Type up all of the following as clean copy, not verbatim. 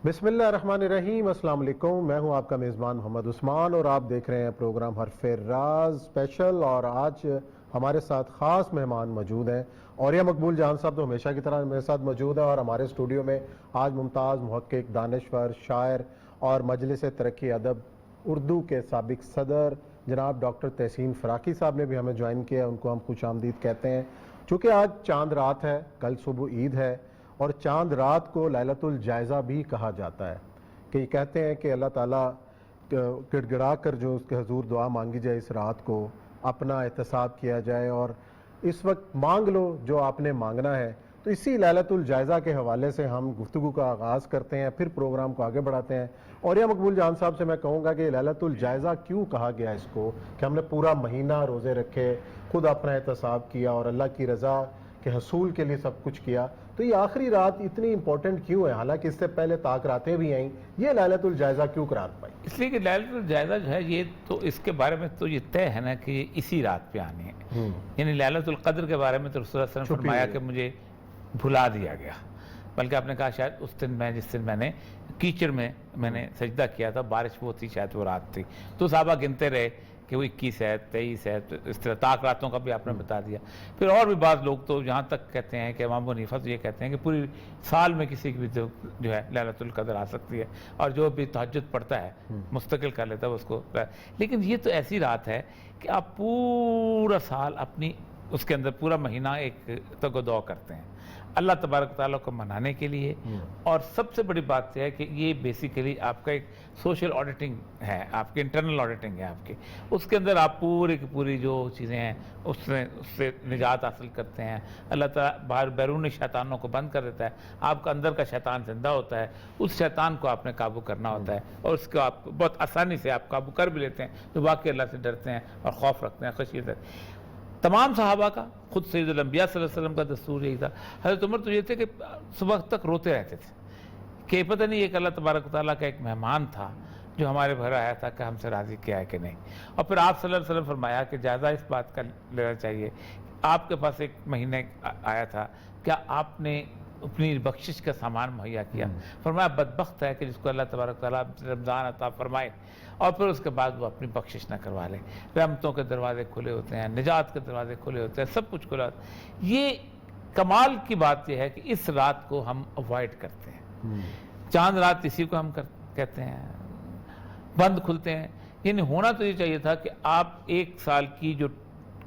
بسم اللہ الرحمن الرحیم، السلام علیکم۔ میں ہوں آپ کا میزبان محمد عثمان اور آپ دیکھ رہے ہیں پروگرام حرف راز اسپیشل، اور آج ہمارے ساتھ خاص مہمان موجود ہیں۔ اوریہ مقبول جان صاحب تو ہمیشہ کی طرح میرے ساتھ موجود ہیں، اور ہمارے اسٹوڈیو میں آج ممتاز محقق، دانشور، شاعر اور مجلس ترقی ادب اردو کے سابق صدر جناب ڈاکٹر تحسین فراقی صاحب نے بھی ہمیں جوائن کیا۔ ان کو ہم خوش آمدید کہتے ہیں۔ چونکہ آج چاند رات ہے، کل صبح عید ہے، اور چاند رات کو لیلۃ الجائزہ بھی کہا جاتا ہے، کہ یہ کہتے ہیں کہ اللہ تعالیٰ گڑ گڑا کر جو اس کے حضور دعا مانگی جائے اس رات کو، اپنا احتساب کیا جائے اور اس وقت مانگ لو جو آپ نے مانگنا ہے۔ تو اسی لیلۃ الجائزہ کے حوالے سے ہم گفتگو کا آغاز کرتے ہیں، پھر پروگرام کو آگے بڑھاتے ہیں۔ اور یہ مقبول جان صاحب سے میں کہوں گا کہ لیلۃ الجائزہ کیوں کہا گیا اس کو، کہ ہم نے پورا مہینہ روزے رکھے، خود اپنا احتساب کیا اور اللہ کی رضا کے حصول کے لیے سب کچھ کیا، تو یہ آخری رات اتنی امپورٹنٹ کیوں ہے؟ حالانکہ اس سے پہلے طاق راتیں بھی آئیں، یہ لیلۃ الجائزہ کیوں قرار پائی؟ اس لیے کہ لیلۃ الجائزہ جو ہے یہ تو اس کے بارے میں تو یہ طے ہے نا کہ یہ اسی رات پہ آنی ہے۔ یعنی لیلۃ القدر کے بارے میں تو رسول اللہ صلی اللہ علیہ وسلم نے فرمایا کہ مجھے بھلا دیا گیا، بلکہ آپ نے کہا شاید اس دن جس دن میں نے کیچڑ میں نے سجدہ کیا تھا، بارش وہ تھی، شاید وہ رات تھی، تو صحابہ گنتے رہے کہ وہ 21 ہے، 23 ہے، تو اس طرح طاق راتوں کا بھی آپ نے بتا دیا۔ پھر اور بھی بعض لوگ تو یہاں تک کہتے ہیں کہ امام ابو حنیفہ تو یہ کہتے ہیں کہ پوری سال میں کسی کی بھی جو ہے لیلۃ القدر آ سکتی ہے، اور جو بھی تہجد پڑھتا ہے مستقل کر لیتا ہے اس کو۔ لیکن یہ تو ایسی رات ہے کہ آپ پورا سال اپنی اس کے اندر پورا مہینہ ایک تگ و دو کرتے ہیں اللہ تبارک تعالیٰ کو منانے کے لیے۔ اور سب سے بڑی بات یہ ہے کہ یہ بیسیکلی آپ کا ایک سوشل آڈیٹنگ ہے، آپ کی انٹرنل آڈیٹنگ ہے آپ کی، اس کے اندر آپ پوری کی پوری جو چیزیں ہیں اس سے نجات حاصل کرتے ہیں۔ اللہ تعالیٰ باہر بیرونی شیطانوں کو بند کر دیتا ہے، آپ کا اندر کا شیطان زندہ ہوتا ہے، اس شیطان کو آپ نے قابو کرنا ہوتا ہے، اور اس کو آپ بہت آسانی سے آپ قابو کر بھی لیتے ہیں جو واقعی اللہ سے ڈرتے ہیں اور خوف رکھتے ہیں، خشیت ہے۔ تمام صحابہ کا، خود سید الانبیاء صلی اللہ علیہ وسلم کا دستور یہی تھا۔ حضرت عمر تو یہ تھے کہ صبح تک روتے رہتے تھے کہ پتہ نہیں ایک اللہ تبارک تعالیٰ کا ایک مہمان تھا جو ہمارے گھر آیا تھا کہ ہم سے راضی کیا ہے کہ نہیں۔ اور پھر آپ صلی اللہ علیہ وسلم فرمایا کہ جائزہ اس بات کا لینا چاہیے، آپ کے پاس ایک مہینے آیا تھا، کیا آپ نے اپنی بخشش کا سامان مہیا کیا؟ فرمایا بدبخت ہے کہ جس کو اللہ تبارک تعالیٰ رمضان عطا فرمائے اور پھر اس کے بعد وہ اپنی بخشش نہ کروا لے۔ رحمتوں کے دروازے کھلے ہوتے ہیں، نجات کے دروازے کھلے ہوتے ہیں، سب کچھ کھلا ہوتا ہے۔ یہ کمال کی بات یہ ہے کہ اس رات کو ہم اوائڈ کرتے ہیں۔ چاند رات اسی کو ہم کہتے ہیں، بند کھلتے ہیں۔ یعنی ہونا تو یہ چاہیے تھا کہ آپ ایک سال کی جو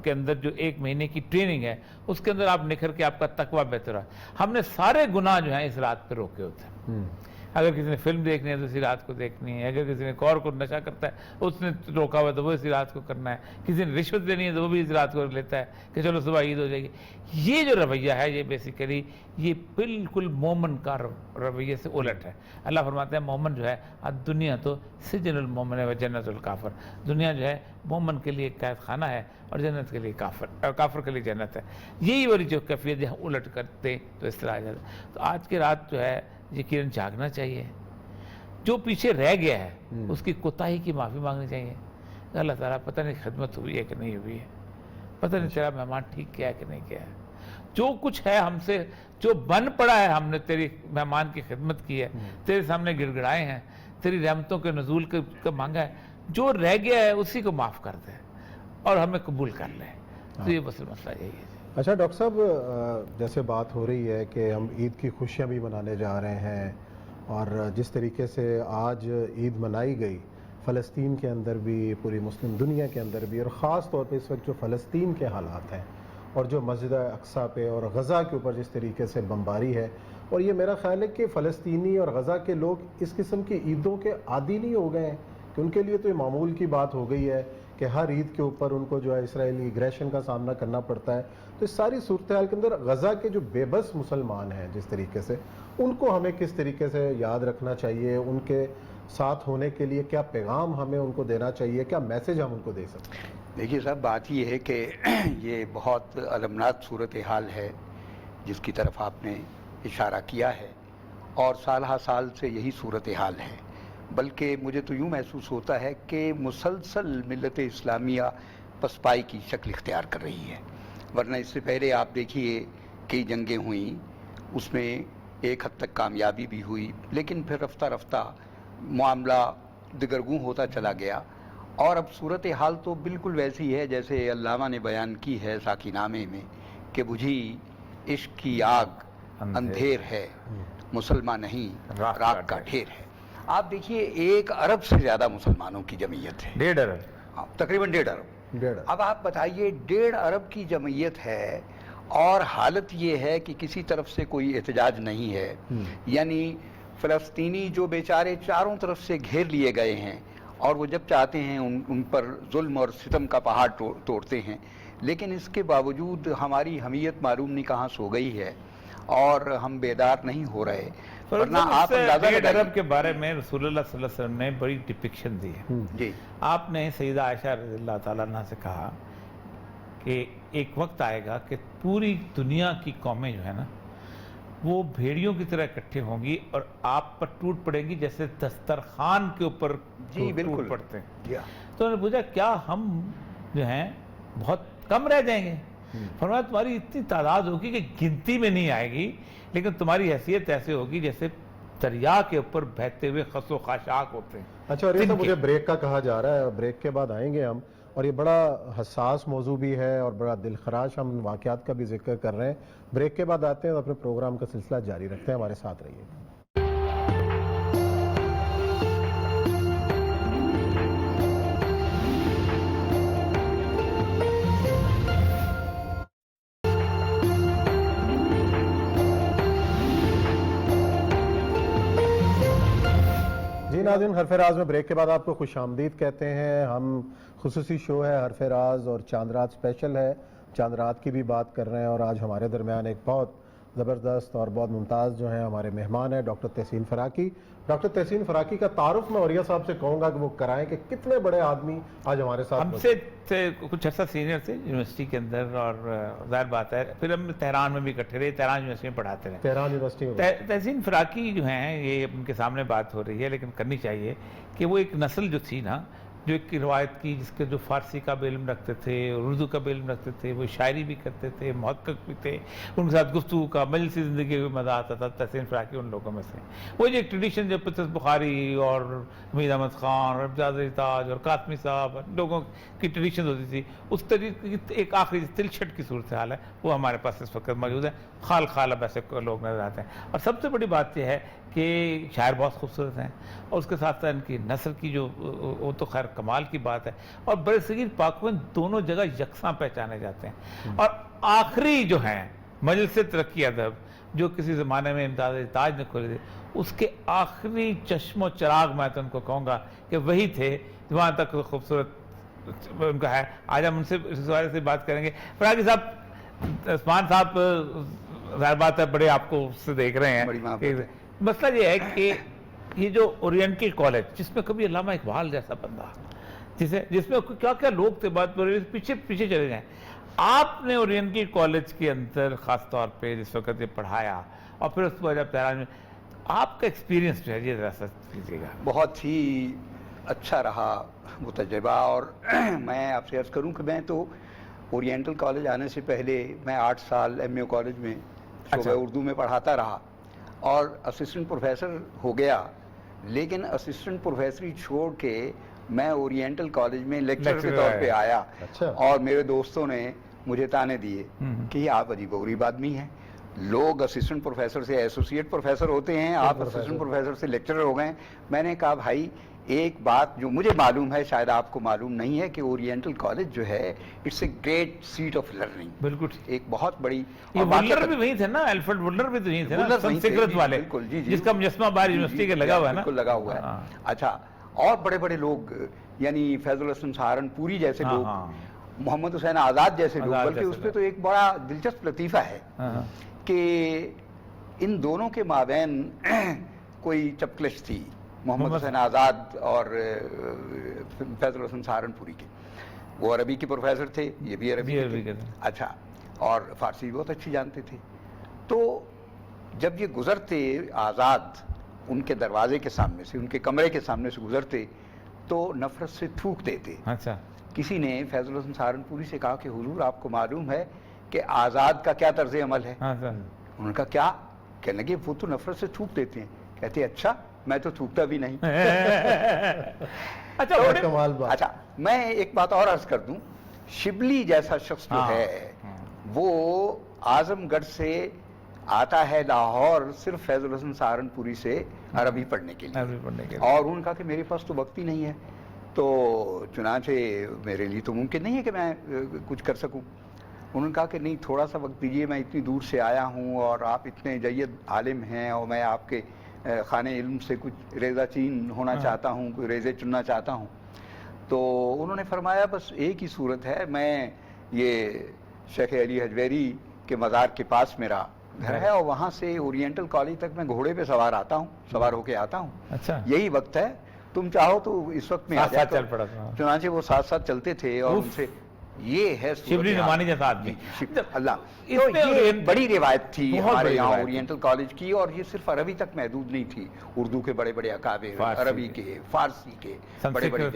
کے اندر جو ایک مہینے کی ٹریننگ ہے اس کے اندر آپ نکھر کے آپ کا تقوی بہتر ہے۔ ہم نے سارے گناہ جو ہیں اس رات پہ روکے ہوتے ہیں۔ اگر کسی نے فلم دیکھنی ہے تو اسی رات کو دیکھنی ہے، اگر کسی نے اور کو نشہ کرتا ہے اس نے روکا ہوا تو وہ اسی رات کو کرنا ہے، کسی نے رشوت لینی ہے تو وہ بھی اس رات کو لیتا ہے کہ چلو صبح عید ہو جائے گی۔ یہ جو رویہ ہے یہ بیسیکلی یہ بالکل مومن کا رویے سے الٹ ہے۔ اللہ فرماتے ہیں مومن جو ہے دنیا تو سجن المومن و جنت الکافر، دنیا جو ہے مومن کے لیے ایک قید خانہ ہے اور جنت کے لیے کافر کے لیے جنت ہے۔ یہی والی جو کیفیت ہے الٹ کرتے تو اس طرح آ جاتا ہے۔ تو آج کی رات جو ہے یقیناً جاگنا چاہیے، جو پیچھے رہ گیا ہے اس کی کوتاہی کی معافی مانگنی چاہیے۔ اللہ تعالیٰ پتہ نہیں خدمت ہوئی ہے کہ نہیں ہوئی ہے، پتہ نہیں تیرا مہمان ٹھیک کیا ہے کہ نہیں کیا ہے، جو کچھ ہے ہم سے جو بن پڑا ہے ہم نے تیری مہمان کی خدمت کی ہے، تیرے سامنے گڑ گڑائے ہیں، تیری رحمتوں کے نزول کا مانگا ہے، جو رہ گیا ہے اسی کو معاف کر دے اور ہمیں قبول کر لے۔ تو یہ بس مسئلہ یہی ہے۔ اچھا ڈاکٹر صاحب، جیسے بات ہو رہی ہے کہ ہم عید کی خوشیاں بھی منانے جا رہے ہیں، اور جس طریقے سے آج عید منائی گئی فلسطین کے اندر بھی، پوری مسلم دنیا کے اندر بھی، اور خاص طور پہ اس وقت جو فلسطین کے حالات ہیں اور جو مسجد اقصیٰ پہ اور غزہ کے اوپر جس طریقے سے بمباری ہے، اور یہ میرا خیال ہے کہ فلسطینی اور غزہ کے لوگ اس قسم کی عیدوں کے عادی نہیں ہو گئے ہیں، کہ ان کے لیے تو یہ معمول کی بات ہو گئی ہے کہ ہر عید کے اوپر ان کو جو ہے اسرائیلی ایگریشن کا سامنا کرنا پڑتا ہے۔ تو اس ساری صورتحال کے اندر غزہ کے جو بے بس مسلمان ہیں جس طریقے سے، ان کو ہمیں کس طریقے سے یاد رکھنا چاہیے، ان کے ساتھ ہونے کے لیے کیا پیغام ہمیں ان کو دینا چاہیے، کیا میسج ہم ان کو دے سکتے ہیں؟ دیکھیے صاحب، بات یہ ہے کہ یہ بہت المناک صورتحال ہے جس کی طرف آپ نے اشارہ کیا ہے، اور سال ہا سال سے یہی صورتحال ہے، بلکہ مجھے تو یوں محسوس ہوتا ہے کہ مسلسل ملت اسلامیہ پسپائی کی شکل اختیار کر رہی ہے۔ ورنہ اس سے پہلے آپ دیکھیے کئی جنگیں ہوئیں، اس میں ایک حد تک کامیابی بھی ہوئی، لیکن پھر رفتہ رفتہ معاملہ دگرگوں ہوتا چلا گیا، اور اب صورتحال تو بالکل ویسی ہے جیسے علامہ نے بیان کی ہے ساقی نامے میں کہ بجھی عشق کی آگ اندھیر ہے، مسلمان نہیں راک کا ڈھیر ہے۔ آپ دیکھیے 1 ارب سے زیادہ مسلمانوں کی جمعیت ہے، 1.5 ارب، تقریباً 1.5 ارب۔ 1.5 اب آپ بتائیے 1.5 ارب کی جمعیت ہے اور حالت یہ ہے کہ کسی طرف سے کوئی احتجاج نہیں ہے، یعنی فلسطینی جو بیچارے چاروں طرف سے گھیر لیے گئے ہیں اور وہ جب چاہتے ہیں ان پر ظلم اور ستم کا پہاڑ توڑتے ہیں، لیکن اس کے باوجود ہماری حمیت معلوم نہیں کہاں سو گئی ہے اور ہم بیدار نہیں ہو رہے، ورنہ آپ اندازہ 1.5 لگائیے۔ ارب کے بارے میں رسول اللہ صلی اللہ علیہ وسلم نے بڑی ڈپکشن دی ہے۔ جی آپ نے سیدہ عائشہ رضی اللہ تعالیٰ عنہ سے کہا کہ ایک وقت آئے گا کہ پوری دنیا کی قومیں جو ہے نا وہ بھیڑیوں کی طرح اکٹھے ہوں گی اور آپ پر ٹوٹ پڑیں گی جیسے دسترخوان کے اوپر جی بالکل ٹوٹ پڑتے ہیں۔ جی تو انہوں نے پوچھا کیا ہم جو ہیں بہت کم رہ جائیں گے؟ فرمایا تمہاری اتنی تعداد ہوگی کہ گنتی میں نہیں آئے گی، لیکن تمہاری حیثیت ایسے ہوگی جیسے دریا کے اوپر بہتے ہوئے خس و خاشاک ہوتے ہیں۔ اچھا، اور یہ تو مجھے بریک کا کہا جا رہا ہے، بریک کے بعد آئیں گے ہم، اور یہ بڑا حساس موضوع بھی ہے اور بڑا دل خراش ہم واقعات کا بھی ذکر کر رہے ہیں۔ بریک کے بعد آتے ہیں اور اپنے پروگرام کا سلسلہ جاری رکھتے ہیں، ہمارے ساتھ رہیے۔ جی ناظرین، حرف راز میں بریک کے بعد آپ کو خوش آمدید کہتے ہیں۔ ہم خصوصی شو ہے حرف راز اور چاند رات اسپیشل ہے، چاند رات کی بھی بات کر رہے ہیں، اور آج ہمارے درمیان ایک بہت زبردست اور بہت ممتاز جو ہیں ہمارے مہمان ہیں ڈاکٹر تحسین فراقی۔ ڈاکٹر تحسین فراقی کا تعارف میں اوریہ صاحب سے کہوں گا کہ وہ کرائیں کہ کتنے بڑے آدمی آج ہمارے ساتھ ہم سے کچھ عرصہ سینئر تھے یونیورسٹی کے اندر، اور ظاہر بات ہے پھر ہم تہران میں بھی اکٹھے رہے، تہران یونیورسٹی میں پڑھاتے رہے۔ تہران یونیورسٹی میں تحسین فراقی جو ہیں، یہ ان کے سامنے بات ہو رہی ہے لیکن کرنی چاہیے، کہ وہ ایک نسل جو تھی نا، جو ایک روایت کی، جس کے جو فارسی کا بھی علم رکھتے تھے، اردو کا بھی علم رکھتے تھے، وہ شاعری بھی کرتے تھے، محقق بھی تھے، ان کے ساتھ گفتگو کا مجلسی زندگی میں مزہ آتا تھا۔ تحسین فراقی ان لوگوں میں سے وہ جو ایک ٹریڈیشن جو پطرس بخاری اور حمید احمد خان اور امتیاز علی تاج اور قاسمی صاحب لوگوں کی ٹریڈیشن ہوتی تھی، اس طریقے کی ایک آخری تلچھٹ کی صورتحال ہے، وہ ہمارے پاس اس وقت موجود ہے۔ خال خال اب ایسے لوگ نظر آتے ہیں، اور سب سے بڑی بات یہ ہے کہ شاعر بہت خوبصورت ہیں، اور اس کے ساتھ ساتھ ان کی نثر کی جو وہ تو خیر کمال کی بات ہے، اور برِ صغیر پاک و ہند دونوں جگہ یکساں پہچانے جاتے ہیں۔ اور آخری جو ہیں مجلس ترقی ادب جو کسی زمانے میں امتیاز علی تاج نے کھولے تھے، اس کے آخری چشم و چراغ میں تو ان کو کہوں گا کہ وہی تھے، وہاں تک خوبصورت ان کا ہے۔ آج ہم ان سے اس بارے سے بات کریں گے۔ فراقی صاحب، عثمان صاحب ظاہر بات ہے بڑے آپ کو اس سے دیکھ رہے ہیں، مسئلہ یہ ہے کہ یہ جو اورینٹل کالج، جس میں کبھی علامہ اقبال جیسا بندہ، جس میں کیا کیا لوگ تھے، بات پیچھے چلے جائیں، آپ نے اورینٹل کالج کے اندر خاص طور پہ جس وقت یہ پڑھایا، اور پھر اس کے بعد جب تہران میں آپ کا ایکسپیرینس جو ہے یہ ذرا سا کیجیے گا۔ بہت ہی اچھا رہا وہ تجربہ، اور میں آپ سے عرض کروں کہ میں تو اورینٹل کالج آنے سے پہلے میں 8 سال ایم اے کالج میں شعبہ اردو میں پڑھاتا رہا اور اسسٹنٹ پروفیسر ہو گیا، لیکن اسسٹنٹ پروفیسری چھوڑ کے میں اورینٹل کالج میں لیکچرر کے طور پہ آیا، اور میرے دوستوں نے مجھے تانے دیے کہ آپ عجیب و غریب آدمی ہیں، لوگ اسسٹنٹ پروفیسر سے ایسوسیٹ پروفیسر ہوتے ہیں، آپ اسسٹنٹ پروفیسر سے لیکچرر ہو گئے۔ میں نے کہا بھائی ایک بات جو مجھے معلوم ہے شاید آپ کو معلوم نہیں ہے کہ اورینٹل کالج جو ہے it's a great seat of learning, بالکل ایک بہت بڑی، یہ وولر بھی وہی تھے نا، الفریڈ وولر بھی تو یہی تھے نا، سنسکرت والے، جس کا مجسمہ باہر یونیورسٹی کے لگا ہوا ہے نا، بالکل لگا ہوا ہے۔ اچھا، اور بڑے بڑے لوگ یعنی فیض الحسن سہارنپوری جیسے لوگ، محمد حسین آزاد جیسے لوگ، بلکہ اس پہ تو ایک بڑا دلچسپ لطیفہ ہے کہ ان دونوں کے مابین کوئی چپکلش تھی، محمد حسین آزاد اور فیض الحسن سہارنپوری کے۔ وہ عربی کے پروفیسر تھے، یہ بھی عربی کے، اچھا، اور فارسی بھی بہت اچھی جانتے تھے۔ تو جب یہ گزرتے آزاد ان کے دروازے کے سامنے سے، ان کے کمرے کے سامنے سے گزرتے تو نفرت سے تھوک دیتے۔ اچھا، کسی نے فیض الحسن سہارنپوری سے کہا کہ حضور آپ کو معلوم ہے کہ آزاد کا کیا طرز عمل ہے؟ انہوں نے کہا کیا؟ کہنے لگے وہ تو نفرت سے تھوک دیتے ہیں. کہتے اچھا میں تو تھوکتا بھی نہیں. اچھا بہت کمال بات. اچھا میں ایک بات اور عرض کر دوں, شبلی جیسا شخص جو ہے وہ اعظم گڑھ سے آتا ہے لاہور صرف فیض الحسن سہارنپوری سے عربی پڑھنے کے لیے, اور انہوں نے کہا کہ میرے پاس تو وقت ہی نہیں ہے, تو چنانچہ میرے لیے تو ممکن نہیں ہے کہ میں کچھ کر سکوں. انہوں نے کہا کہ نہیں تھوڑا سا وقت دیجیے, میں اتنی دور سے آیا ہوں اور آپ اتنے جید عالم ہیں اور میں آپ کے خانے علم سے کچھ ریزہ چین ہونا چاہتا ہوں, کوئی ریزے چننا چاہتا ہوں. تو انہوں نے فرمایا بس ایک ہی صورت ہے, میں یہ شیخ علی حجویری کے مزار کے پاس میرا گھر ہے اور وہاں سے اورینٹل کالج تک میں گھوڑے پہ سوار ہو کے آتا ہوں. اچھا یہی وقت ہے, تم چاہو تو اس وقت میں آ جاؤ. چل پڑا تھا. چنانچہ وہ ساتھ ساتھ چلتے تھے اور ان سے یہ ہے شبلی نعمانی جیسا آدمی. اللہ, یہ بڑی روایت تھی ہمارے یہاں اورینٹل کالج کی, اور یہ صرف عربی تک محدود نہیں تھی, اردو کے بڑے بڑے اکابر, عربی کے, فارسی کے, بڑے بڑے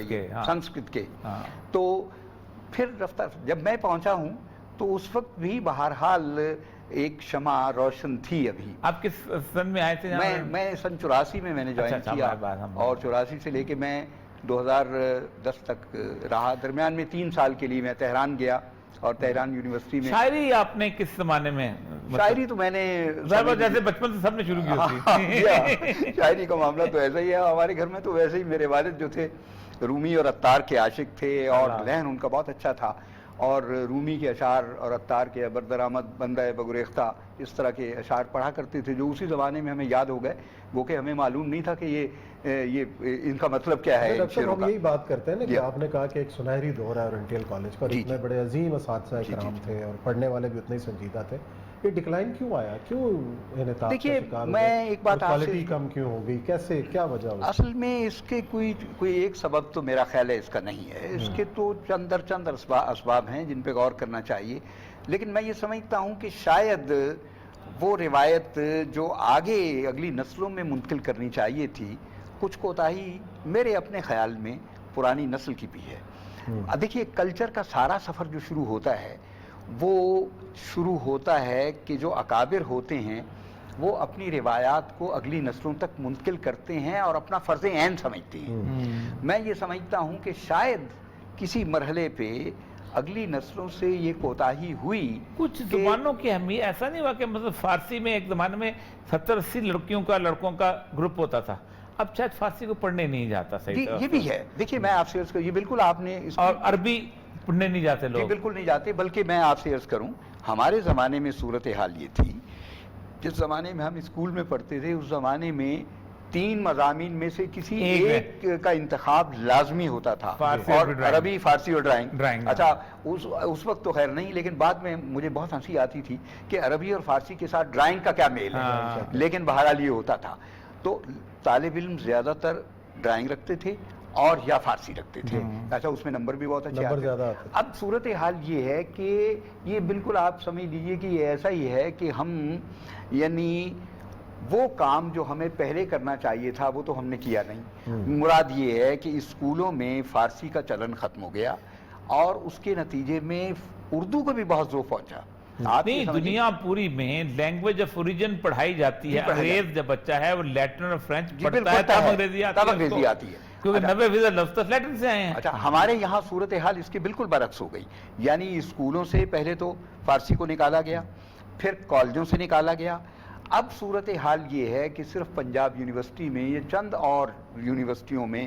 سنسکرت کے. تو پھر رفتہ جب میں پہنچا ہوں تو اس وقت بھی بہرحال ایک شمع روشن تھی. ابھی آپ کس سن میں آئے تھے؟ میں سن 84 میں نے جوائن کیا, اور 84 سے لے کے میں 2010 تک رہا. درمیان میں 3 سال کے لیے میں تہران گیا, اور تہران یونیورسٹی میں. شاعری آپ نے کس زمانے میں؟ شاعری تو میں نے جیسے بچپن سے سب نے شروع کی ہوتی. شاعری کا معاملہ تو ایسا ہی ہے ہمارے گھر میں. تو ویسے ہی میرے والد جو تھے رومی اور عطار کے عاشق تھے, اور لہن ان کا بہت اچھا تھا, اور رومی کے اشعار اور عطار کے بردرآمد, بندہ بگریختہ, اس طرح کے اشعار پڑھا کرتے تھے, جو اسی زمانے میں ہمیں یاد ہو گئے, وہ کہ ہمیں معلوم نہیں تھا کہ یہ ان کا مطلب کیا ہے. ہم یہی بات کرتے ہیں نا کہ آپ نے کہا کہ ایک سنہری دور ہے اورینٹل کالج کا, اتنے بڑے عظیم اساتذہ کرام تھے اور پڑھنے والے بھی اتنے ہی سنجیدہ تھے. یہ ڈکلائن کیوں آیا, کیوں انحطاط کا شکار ہوئے, میں ایک بات کوالٹی کم کیوں ہو گئی, کیسے, کیا وجہ ہوئی؟ اصل میں اس کے کوئی ایک سبب تو میرا خیال ہے اس کا نہیں ہے. اس کے تو چند اسباب ہیں جن پہ غور کرنا چاہیے, لیکن میں یہ سمجھتا ہوں کہ شاید وہ روایت جو آگے اگلی نسلوں میں منتقل کرنی چاہیے تھی, کچھ کوتاہی میرے اپنے خیال میں پرانی نسل کی بھی ہے. دیکھیے کلچر کا سارا سفر جو شروع ہوتا ہے وہ شروع ہوتا ہے کہ جو اکابر ہوتے ہیں وہ اپنی روایات کو اگلی نسلوں تک منتقل کرتے ہیں اور اپنا فرض عین سمجھتے ہیں. میں یہ سمجھتا ہوں کہ شاید کسی مرحلے پہ اگلی نسلوں سے یہ کوتاہی ہوئی. کچھ زبانوں کی اہمیت ایسا نہیں ہوا کہ مطلب فارسی میں ایک زمانے میں 70-80 لڑکوں کا گروپ ہوتا تھا, اب شاید فارسی کو پڑھنے نہیں جاتا صحیح. یہ بھی ہے. دیکھیے میں آپ سے یہ بالکل آپ نے, اور عربی پڑھنے نہیں جاتے لوگ. بالکل نہیں جاتے, بلکہ میں آپ سے عرض کروں ہمارے زمانے میں صورتحال یہ تھی, جس زمانے میں ہم اسکول میں پڑھتے تھے اس زمانے میں 3 مضامین میں سے کسی ایک کا انتخاب لازمی ہوتا تھا, اور عربی, فارسی اور ڈرائنگ. اچھا اس وقت تو خیر نہیں, لیکن بعد میں مجھے بہت ہنسی آتی تھی کہ عربی اور فارسی کے ساتھ ڈرائنگ کا کیا میل ہے, لیکن بہرحال یہ ہوتا تھا. تو طالب علم زیادہ تر ڈرائنگ رکھتے تھے اور یا فارسی رکھتے تھے. اچھا اس میں نمبر بھی بہت اچھے آتے تھے. اب صورتحال یہ ہے کہ یہ بالکل آپ سمجھ لیجئے کہ یہ ایسا ہی ہے کہ ہم یعنی وہ کام جو ہمیں پہلے کرنا چاہیے تھا وہ تو ہم نے کیا نہیں. مراد یہ ہے کہ اسکولوں میں فارسی کا چلن ختم ہو گیا, اور اس کے نتیجے میں اردو کو بھی بہت زور پہنچا. نہیں, دنیا پوری میں لینگویج آف اوریجن پڑھائی جاتی ہے. انگریز جب بچہ ہے وہ لیٹن اور فرینچ پڑھتا ہے تب انگریزی آتی ہے, کیونکہ 90% لفظ تو لیٹن سے آئے ہیں. اچھا ہمارے یہاں صورتحال اس کے بالکل برعکس ہو گئی. یعنی اسکولوں سے پہلے تو فارسی کو نکالا گیا, پھر کالجوں سے نکالا گیا. اب صورتحال یہ ہے کہ صرف پنجاب یونیورسٹی میں یہ چند اور یونیورسٹیوں میں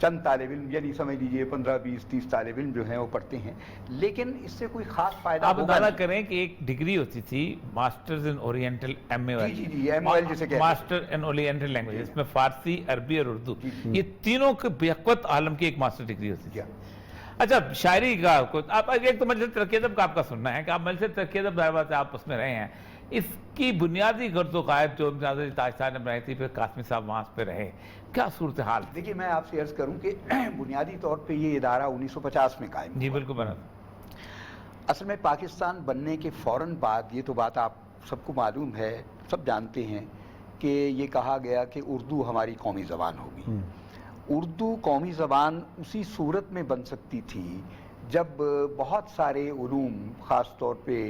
چند طالب علم, یعنی سمجھ لیجیے 15, 20, 30 طالب علم جو ہیں وہ پڑھتے ہیں, لیکن اس سے کوئی خاص فائدہ آپ اندازہ کریں کہ ایک ڈگری ہوتی تھی masters in oriental MAOL, master in oriental language, اس میں فارسی, عربی اور اردو, یہ تینوں کے بیقوت عالم کی ایک ماسٹر ڈگری ہوتی تھی. اچھا شاعری کا آپ ایک تو مجلس ترقی ادب کا آپ کا سننا ہے کہ آپ مجلس ترقی ادب ظاہر بات ہے آپ اس میں رہے ہیں, اس کی بنیادی غرض و قائد جو امتیاز علی تاجدار نے بنائی تھی, پھر قاسمی صاحب وہاں پہ رہے, کیا صورتحال؟ دیکھیے میں آپ سے عرض کروں کہ بنیادی طور پہ یہ ادارہ 1950 میں قائم ہوا. جی بالکل بنا. اصل میں پاکستان بننے کے فوراً بعد, یہ تو بات آپ سب کو معلوم ہے, سب جانتے ہیں کہ یہ کہا گیا کہ اردو ہماری قومی زبان ہوگی. اردو قومی زبان اسی صورت میں بن سکتی تھی جب بہت سارے علوم, خاص طور پہ